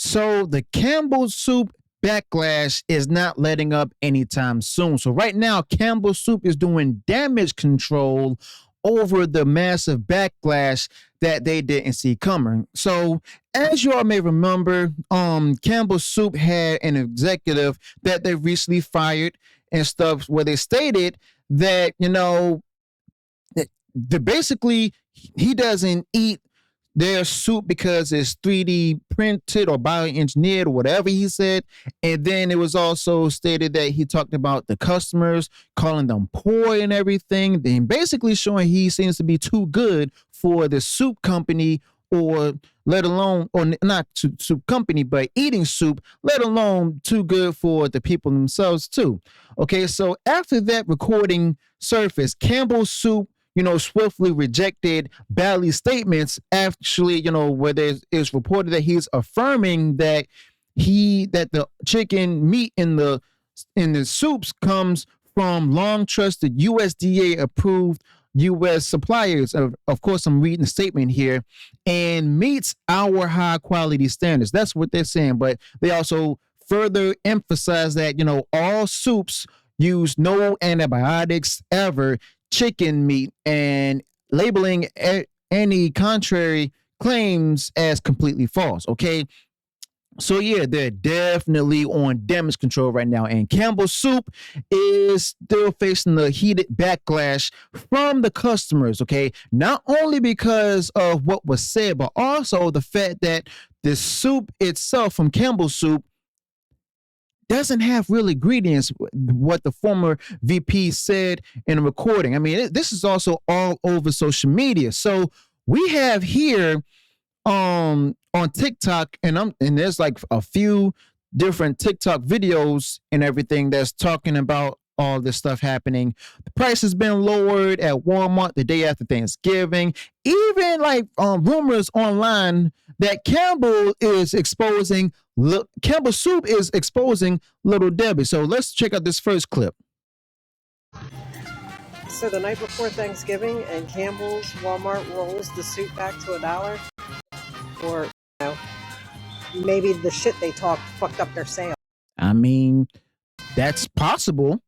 So the Campbell Soup backlash is not letting up anytime soon. So right now, Campbell Soup is doing damage control over the massive backlash that they didn't see coming. So as you all may remember, Campbell Soup had an executive that they recently fired and stuff where they stated that, basically he doesn't eat their soup because it's 3D printed or bioengineered or whatever he said. And then it was also stated that he talked about the customers, calling them poor and everything, then basically showing he seems to be too good for the soup company, or let alone, or not soup company, but eating soup, let alone too good for the people themselves too. Okay, so after that recording surfaced, Campbell Soup swiftly rejected Bailey's statements. Actually, where it's reported that he's affirming that the chicken meat in the soups comes from long trusted USDA approved U.S. suppliers. Of course, I'm reading the statement here, and meets our high quality standards. That's what they're saying. But they also further emphasize that, all soups use no antibiotics ever, chicken meat, and labeling any contrary claims as completely false. Okay. So yeah, they're definitely on damage control right now, and Campbell Soup is still facing the heated backlash from the customers. Okay, not only because of what was said, but also the fact that the soup itself from Campbell Soup doesn't have real ingredients, what the former VP said in a recording. I mean, this is also all over social media. So we have here on TikTok, and there's like a few different TikTok videos and everything that's talking about all this stuff happening. The price has been lowered at Walmart the day after Thanksgiving. Even like rumors online that Campbell Soup is exposing Little Debbie. So let's check out this first clip. So the night before Thanksgiving, and Campbell's Walmart rolls the soup back to $1, or maybe the shit they talked fucked up their sale. I mean, that's possible.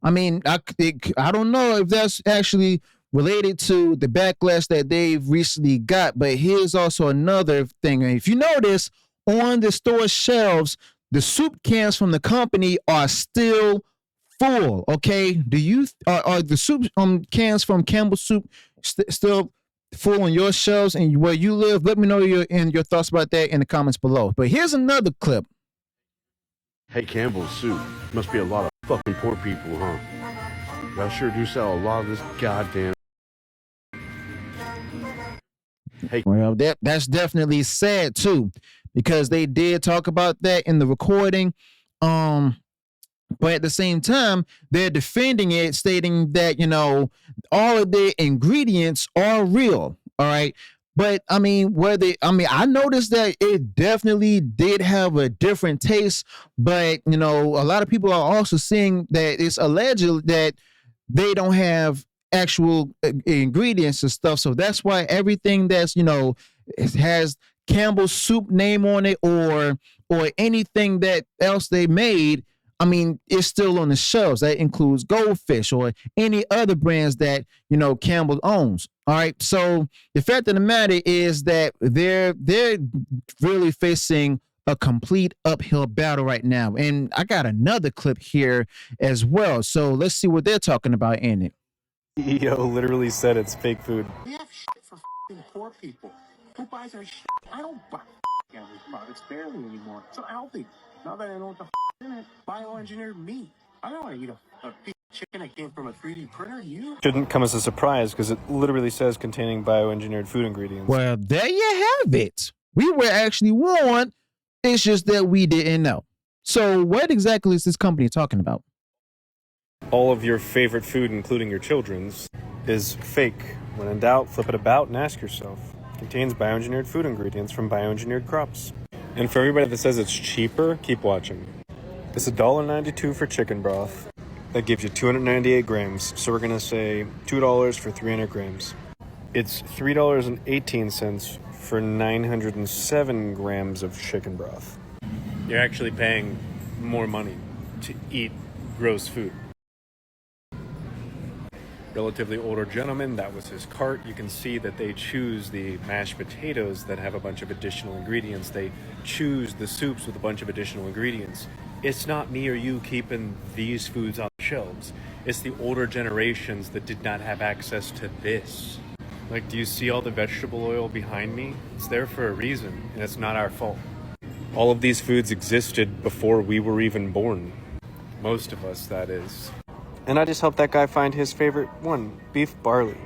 I mean, I don't know if that's actually related to the backlash that they've recently got, but here's also another thing. If you notice, on the store shelves, the soup cans from the company are still full. Okay, are the soup cans from Campbell Soup still full on your shelves and where you live? Let me know your thoughts about that in the comments below. But here's another clip. Hey, Campbell Soup, must be a lot of fucking poor people, huh? Y'all sure do sell a lot of this goddamn. Hey, well, that's definitely sad too, because they did talk about that in the recording. But at the same time, they're defending it, stating that, all of the ingredients are real. All right. But I mean, I noticed that it definitely did have a different taste. But, a lot of people are also seeing that it's alleged that they don't have actual ingredients and stuff. So that's why everything that's, it has Campbell Soup name on it, or anything that else they made, I mean, it's still on the shelves. That includes Goldfish or any other brands that, Campbell owns. All right. So the fact of the matter is that they're really facing a complete uphill battle right now. And I got another clip here as well. So let's see what they're talking about in it. CEO literally said it's fake food. We have shit for poor people. Who buys our shit? I don't buy these products barely anymore. It's not healthy. Now that I know what the in it, bioengineered meat. I don't want to eat a piece of chicken that came from a 3D printer. You Shouldn't come as a surprise because it literally says containing bioengineered food ingredients. Well, there you have it. We were actually warned. It's just that we didn't know. So what exactly is this company talking about? All of your favorite food, including your children's, is fake. When in doubt, flip it about and ask yourself. Contains bioengineered food ingredients from bioengineered crops. And for everybody that says it's cheaper, keep watching. It's $1.92 for chicken broth. That gives you 298 grams. So we're going to say $2 for 300 grams. It's $3.18 for 907 grams of chicken broth. You're actually paying more money to eat gross food. Relatively older gentleman, that was his cart. You can see that they choose the mashed potatoes that have a bunch of additional ingredients. They choose the soups with a bunch of additional ingredients. It's not me or you keeping these foods on the shelves. It's the older generations that did not have access to this. Like, do you see all the vegetable oil behind me? It's there for a reason, and it's not our fault. All of these foods existed before we were even born. Most of us, that is. And I just helped that guy find his favorite one, beef barley.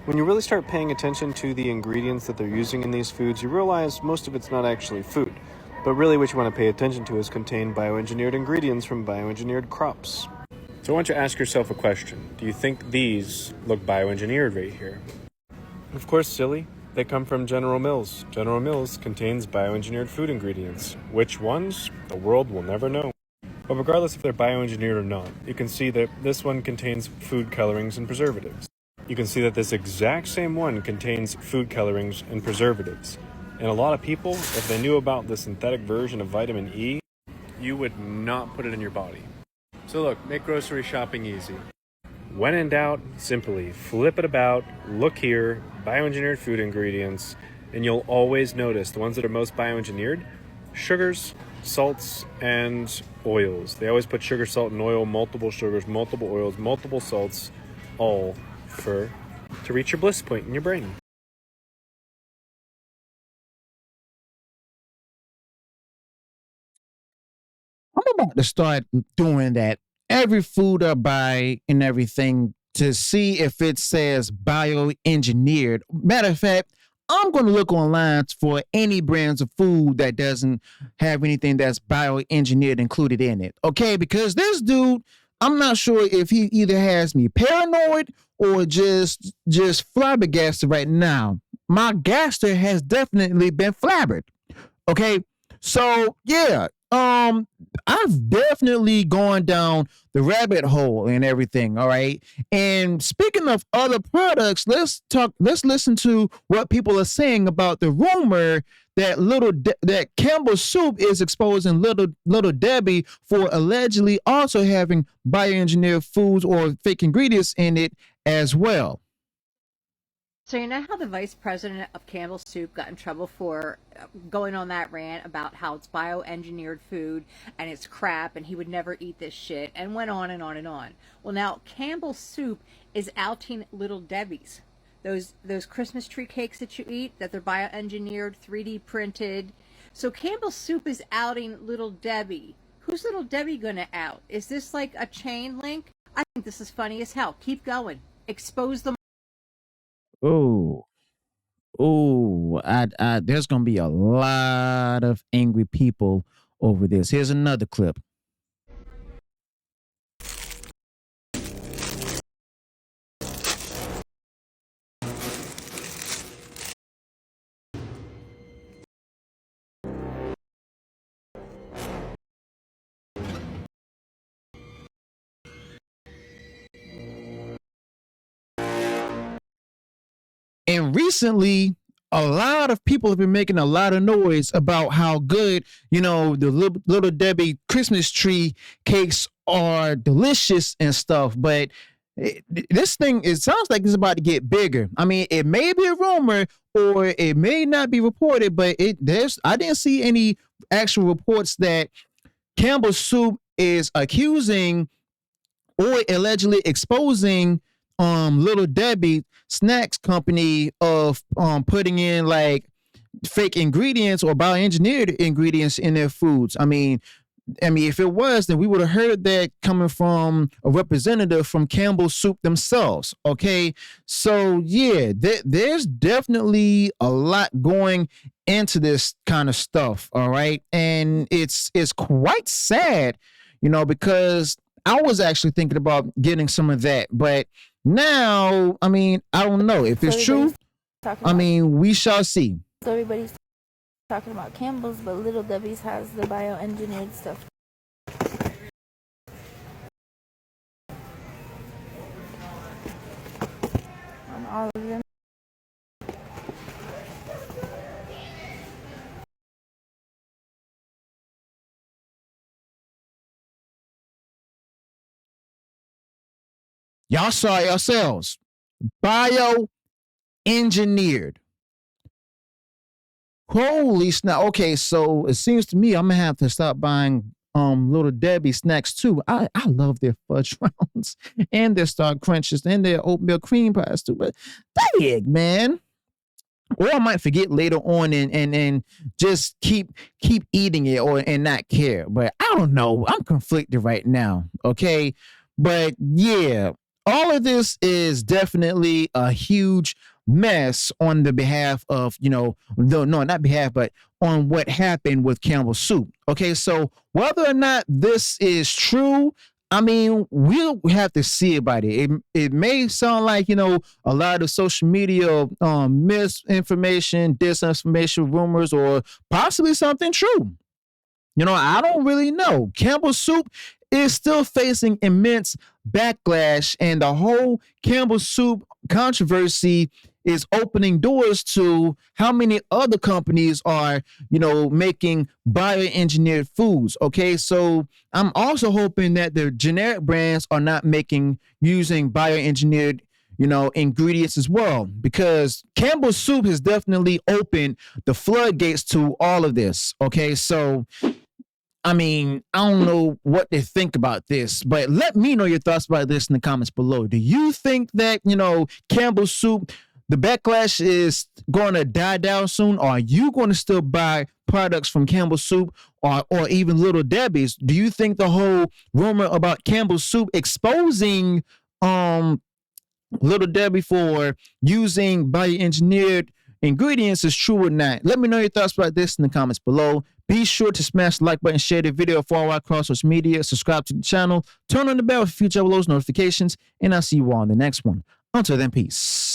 When you really start paying attention to the ingredients that they're using in these foods, you realize most of it's not actually food. But really what you want to pay attention to is contain bioengineered ingredients from bioengineered crops. So I want you to ask yourself a question. Do you think these look bioengineered right here? Of course, silly. They come from General Mills. General Mills contains bioengineered food ingredients. Which ones? The world will never know. But regardless if they're bioengineered or not, you can see that this one contains food colorings and preservatives. You can see that this exact same one contains food colorings and preservatives. And a lot of people, if they knew about the synthetic version of vitamin E, you would not put it in your body. So look, make grocery shopping easy. When in doubt, simply flip it about, look here, bioengineered food ingredients, and you'll always notice the ones that are most bioengineered, sugars, salts, and oils. They always put sugar, salt, and oil, multiple sugars, multiple oils, multiple salts, all to reach your bliss point in your brain. I'm about to start doing that. Every food I buy and everything to see if it says bioengineered. Matter of fact, I'm going to look online for any brands of food that doesn't have anything that's bioengineered included in it. Okay, because this dude, I'm not sure if he either has me paranoid or just flabbergasted right now. My gaster has definitely been flabbered. Okay, so yeah, I've definitely gone down the rabbit hole and everything. All right. And speaking of other products, let's listen to what people are saying about the rumor that that Campbell Soup is exposing little Debbie for allegedly also having bioengineered foods or fake ingredients in it as well. So you know how the vice president of Campbell Soup got in trouble for going on that rant about how it's bioengineered food and it's crap and he would never eat this shit, and went on and on and on. Well, now Campbell Soup is outing Little Debbie's. Those Christmas tree cakes that you eat, that they're bioengineered, 3D printed. So Campbell Soup is outing Little Debbie. Who's Little Debbie gonna out? Is this like a chain link? I think this is funny as hell. Keep going. Expose them. Oh, there's gonna be a lot of angry people over this. Here's another clip. And recently, a lot of people have been making a lot of noise about how good, the little Debbie Christmas tree cakes are delicious and stuff. But this thing, it sounds like it's about to get bigger. I mean, it may be a rumor or it may not be reported, but I didn't see any actual reports that Campbell Soup is accusing or allegedly exposing Little Debbie Snacks Company of putting in like fake ingredients or bioengineered ingredients in their foods. I mean, if it was, then we would have heard that coming from a representative from Campbell Soup themselves. Okay, so yeah, there's definitely a lot going into this kind of stuff. All right, and it's quite sad, because I was actually thinking about getting some of that, but now, I mean, I don't know if it's true. I mean, we shall see. So everybody's talking about Campbell's, but Little Debbie's has the bioengineered stuff. On all of them. Y'all saw it yourselves. Bioengineered. Holy snap. Okay, so it seems to me I'm gonna have to stop buying Little Debbie snacks too. I love their fudge rounds and their Star Crunches and their oatmeal cream pies too. But dang, man. Or I might forget later on and just keep eating it and not care. But I don't know. I'm conflicted right now. Okay. But yeah, all of this is definitely a huge mess on the behalf of, no, not behalf, but on what happened with Campbell Soup. Okay, so whether or not this is true, I mean, we'll have to see about it. It may sound like, a lot of social media misinformation, disinformation, rumors, or possibly something true. I don't really know. Campbell Soup is still facing immense backlash, and the whole Campbell Soup controversy is opening doors to how many other companies are, making bioengineered foods. Okay, so I'm also hoping that the generic brands are not using bioengineered ingredients as well, because Campbell Soup has definitely opened the floodgates to all of this. Okay, so I mean, I don't know what they think about this, but let me know your thoughts about this in the comments below. Do you think that, Campbell Soup, the backlash is going to die down soon? Or are you going to still buy products from Campbell Soup or even Little Debbie's? Do you think the whole rumor about Campbell Soup exposing Little Debbie for using bioengineered ingredients is true or not? Let me know your thoughts about this in the comments below. Be sure to smash the like button, share the video, follow across social media, subscribe to the channel, turn on the bell for future uploads notifications, and I'll see you all in the next one. Until then, peace.